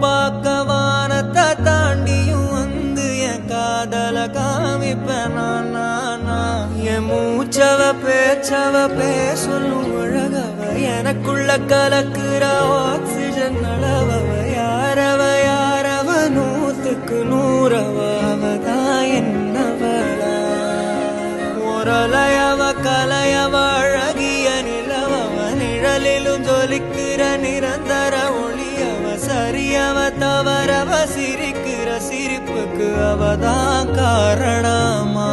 பார்க்க வானத்தை தாண்டியும் வந்து என் காதல காமிப்பேன் என் மூச்சவ பேச்சவ பேசலும் அழகவ எனக்குள்ள கலக்குற ஆக்சிஜன் அளவவ யாரவ யாரவ 100க்கு 100 அவதான் என்னவள ஒரலையவ கலையவ அழகிய நிலவவ நிழலிலும் ஜொலிக்கிற நிரந்தர ஒளியவ சரியவ தவறவ சிரிக்கிற சிரிப்புக்கு அவதான் காரணமா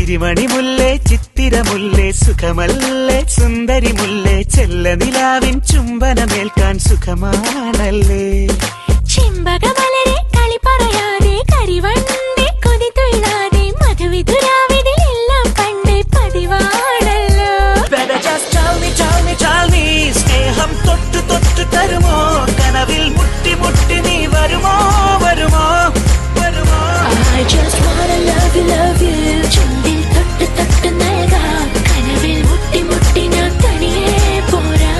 ചിരിമണി മുല്ലേ ചിത്തിരമുല്ലേ സുഖമല്ലേ സുന്ദരി മുല്ലേ ചെല്ല നിലാവിൻ ചുംബനമേൽക്കാൻ സുഖമാണല്ലേ ചെമ്പകമലരെ കളി പറയാതെ കരിവണ്ടി കൊതി തൊഴിലാതെ മധുവിധുരാവിതിലെല്ലാം പണ്ട് പതിവാണല്ലോ സ്നേഹം തൊട്ട് തൊട്ട് തരുമോ കനവിൽ മുട്ടി മുട്ടി നീ വരുമോ വരുമോ വരുമോ I just wanna love you ചുണ്ടിൽ തൊട്ട് തൊട്ട് നൽകാം കനവിൽ മുട്ടി മുട്ടി ഞാൻ തനിയെ പോരാ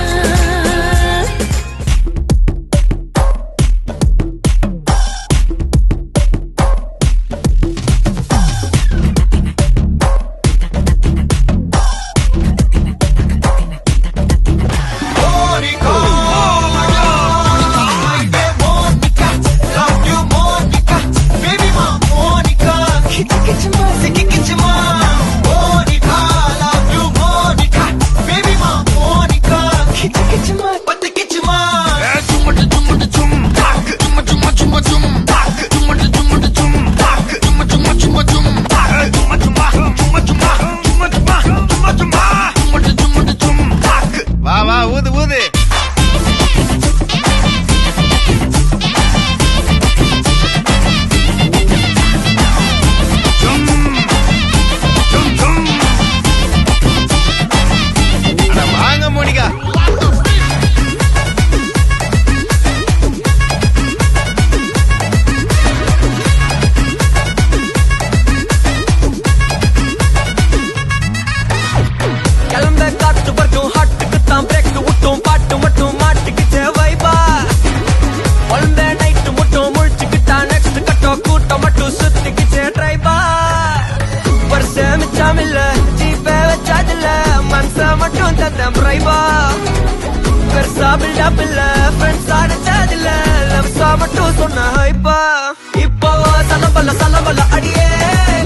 இப்போ சலபல அடியே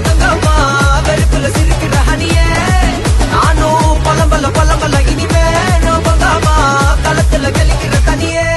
கங்கம்மா வெறுப்புல சிரிக்கிற ஹனியே நானும் பழம்பல இனிமே நோ பங்காமா களத்துல கலிக்கிற தனியே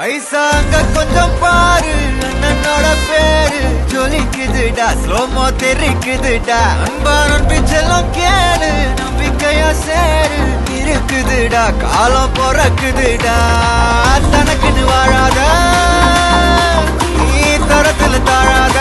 ஐசாங்க கொஞ்சம் பாரு அண்ணனோட பேரு ஜொலிக்குதுடா ஸ்லோமோ தெரிக்குதுடா அன்பானன் பிச்செல்லாம் கேளு நம்பிக்கையா சேரு இருக்குதுடா காலம் பிறக்குதுடா தனக்குன்னு வாழாத நீ தரத்துல தாழாத